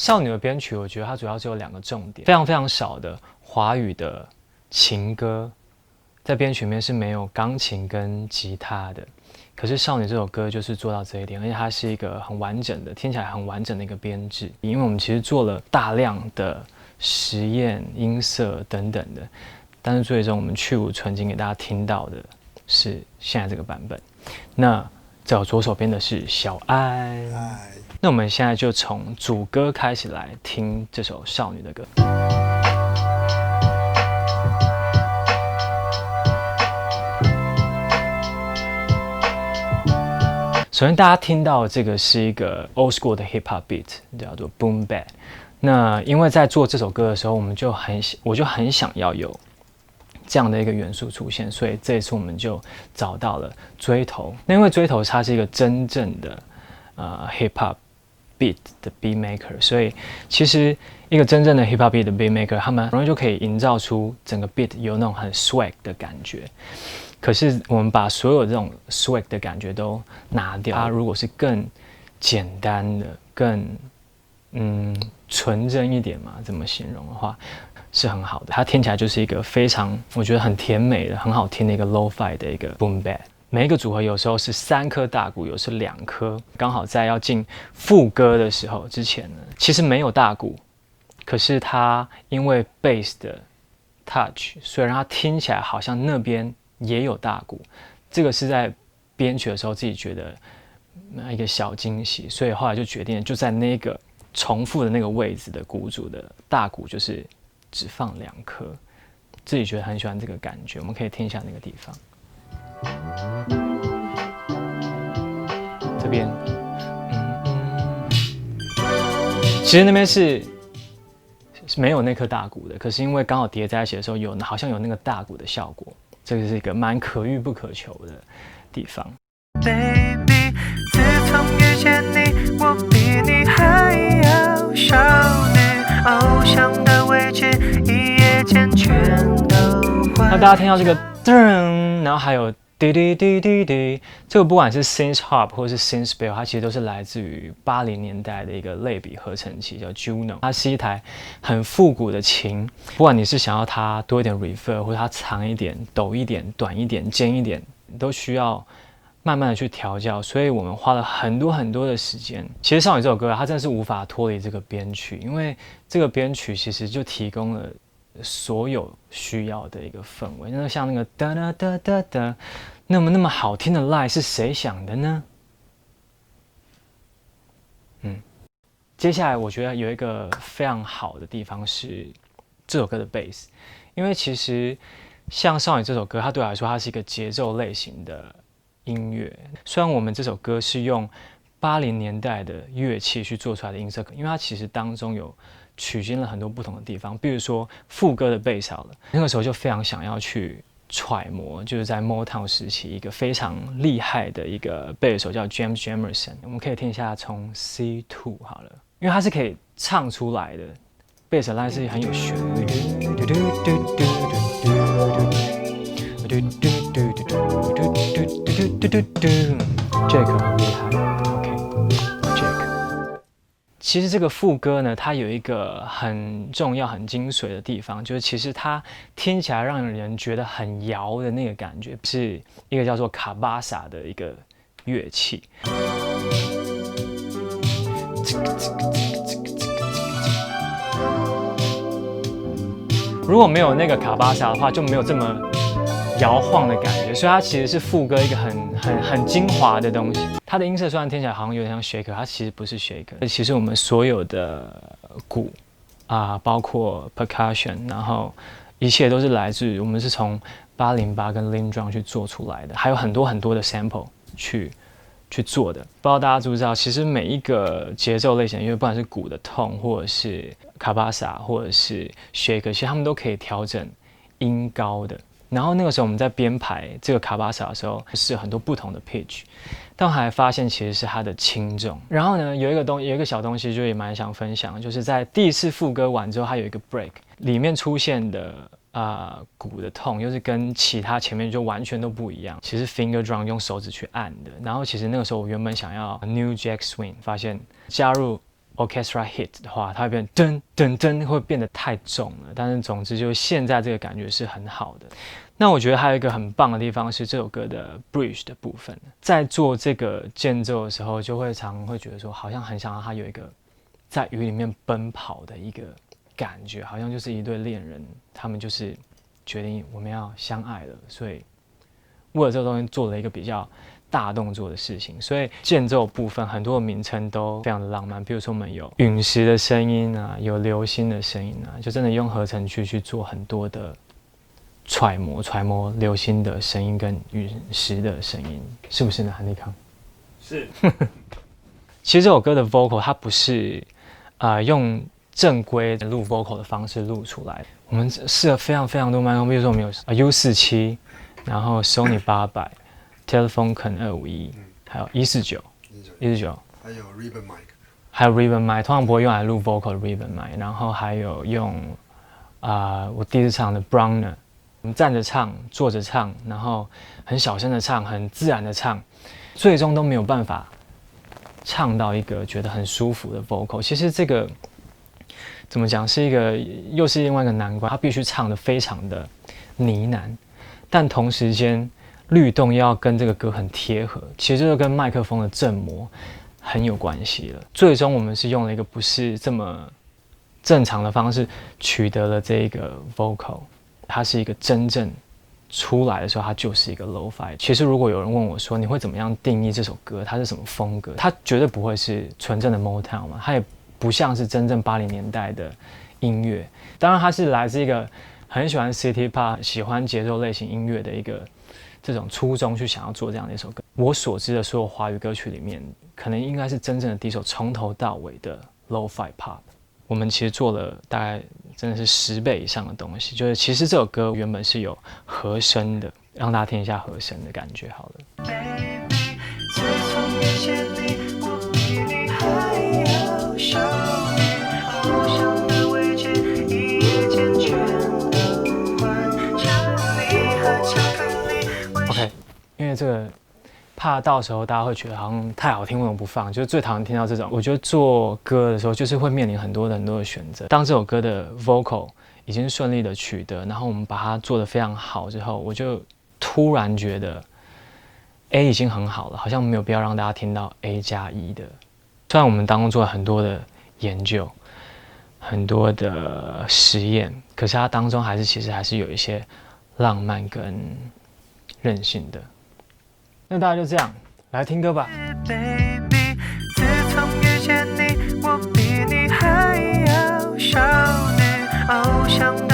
少女的编曲，我觉得它主要只有2个重点，非常非常少的华语的情歌，在编曲里面是没有钢琴跟吉他的。可是少女这首歌就是做到这一点，而且它是一个很完整的，听起来很完整的一个编制。因为我们其实做了大量的实验、音色等等的，但是最终我们去无存菁给大家听到的是现在这个版本。那在我左手边的是小安。那我们现在就从主歌开始来听这首少女的歌。首先，大家听到这个是一个 old school 的 hip hop beat， 叫做 boom bap。那因为在做这首歌的时候，我就很想要有这样的一个元素出现，所以这一次我们就找到了锥头。那因为锥头它是一个真正的hip hop beat 的 beat maker， 所以其实一个真正的 hip hop beat 的 beat maker， 他们容易就可以营造出整个 beat 有那种很 swag 的感觉。可是我们把所有这种 swag 的感觉都拿掉，它如果是更简单的、更纯真一点嘛，这么形容的话，是很好的。它听起来就是一个非常，我觉得很甜美的、很好听的一个 lo-fi 的一个 boom bap。每一个组合有时候是3颗大鼓，有时2颗，刚好在要进副歌的时候之前呢，其实没有大鼓，可是它因为 bass 的 touch， 所以让它听起来好像那边也有大鼓。这个是在编曲的时候自己觉得一个小惊喜，所以后来就决定就在那个重复的那个位置的鼓组的大鼓就是只放2颗，自己觉得很喜欢这个感觉。我们可以听一下那个地方。这边，其实那边是没有那颗大鼓的，可是因为刚好叠在一起的时候好像有那个大鼓的效果，这个是一个蛮可遇不可求的地方。Baby， 自从遇见你，我比你还要少女，偶像的位置一夜间全都换。那大家听到这个噔，然后还有滴滴滴滴滴，这个不管是 synth hop 或是 synth spell， 它其实都是来自于80年代的一个类比合成器，叫 Juno。它是一台很复古的琴，不管你是想要它多一点 reverb， 或者它长一点、陡一点、短一点、尖一点，都需要慢慢的去调教。所以我们花了很多很多的时间。其实《少女》这首歌，它真的是无法脱离这个编曲，因为这个编曲其实就提供了所有需要的一个氛围。那像那个哒哒哒哒哒，那么好听的 line 是谁想的呢？接下来我觉得有一个非常好的地方是这首歌的 bass， 因为其实像《少女》这首歌，它对我来说它是一个节奏类型的音乐。虽然我们这首歌是用80年代的乐器去做出来的音色，因为它其实当中有取经了很多不同的地方，比如说副歌的贝斯好了，那个时候就非常想要去揣摩，就是在 Motown 时期一个非常厉害的一个贝斯手叫 James Jamerson。我们可以听一下从 C2 好了，因为它是可以唱出来的，贝斯 line 是很有旋律。Jack 很厉害 ，OK，Jack。其实这个副歌呢，它有一个很重要、很精髓的地方，就是其实它听起来让人觉得很摇的那个感觉，是一个叫做卡巴萨的一个乐器。如果没有那个卡巴萨的话，就没有这么摇晃的感觉，所以它其实是副歌一个很精华的东西。它的音色虽然听起来好像有点像 shaker， 它其实不是 shaker。其实我们所有的鼓包括 percussion， 然后一切都是来自于我们是从808跟 Lin Drum 去做出来的，还有很多很多的 sample 去做的。不知道大家知不知道，其实每一个节奏类型的音乐，不管是鼓的 tone， 或者是卡巴萨，或者是 shaker， 其实他们都可以调整音高的。然后那个时候我们在编排这个卡巴萨的时候，是很多不同的 pitch， 但我还发现其实是它的轻重。然后呢，有一个小东西，就也蛮想分享，就是在第一次副歌完之后，它有一个 break， 里面出现的鼓的痛，又是跟其他前面就完全都不一样。其实 finger drum 用手指去按的。然后其实那个时候我原本想要 New Jack Swing， 发现加入 orchestra hit 的话，它会变噔噔噔，会变得太重了。但是总之就是现在这个感觉是很好的。那我觉得还有一个很棒的地方是这首歌的 bridge 的部分，在做这个间奏的时候，就会常会觉得说，好像很想让它有一个在雨里面奔跑的一个感觉，好像就是一对恋人，他们就是决定我们要相爱了，所以为了这个东西做了一个比较大动作的事情，所以间奏部分很多的名称都非常的浪漫，比如说我们有陨石的声音啊，有流星的声音啊，就真的用合成器去做很多的揣摩流星的声音跟陨石的声音，是不是呢，韩立康？是。其实这首歌的 vocal 它不是用正规的录 vocal 的方式录出来，我们试了非常非常多麦克风，比如说我们有U47，然后 Sony 800。Telefunken 251，还有149，还有 Ribbon mic， 还有 Ribbon mic， 通常不会用来录 vocal 的 Ribbon mic， 然后还有用我第一次唱的 Browner， 我们站着唱、坐着唱，然后很小声的唱、很自然的唱，最终都没有办法唱到一个觉得很舒服的 vocal。其实这个怎么讲，是一个又是另外一个难关，它必须唱得非常的呢喃，但同时间律动要跟这个歌很贴合，其实就跟麦克风的振膜很有关系了。最终我们是用了一个不是这么正常的方式取得了这个 vocal， 它是一个真正出来的时候，它就是一个 lo-fi。其实如果有人问我说你会怎么样定义这首歌，它是什么风格，它绝对不会是纯正的 Motown 嘛，它也不像是真正80年代的音乐。当然它是来自一个很喜欢 City Pop、喜欢节奏类型音乐的一个这种初衷去想要做这样的一首歌。我所知的所有华语歌曲里面，可能应该是真正的第一首从头到尾的 lo-fi pop。我们其实做了大概真的是10倍以上的东西，就是其实这首歌原本是有和声的，让大家听一下和声的感觉好了。OK， 因为这个怕到时候大家会觉得好像太好听，为什么不放？就是最讨厌听到这种。我觉得做歌的时候，就是会面临很多的选择。当这首歌的 vocal 已经顺利的取得，然后我们把它做得非常好之后，我就突然觉得 A 已经很好了，好像没有必要让大家听到 A+1的。虽然我们当中做了很多的研究，很多的实验，可是它当中其实还是有一些浪漫跟任性的。那大家就这样来听歌吧。Baby， 自从遇见你，我比你还要少女，偶像。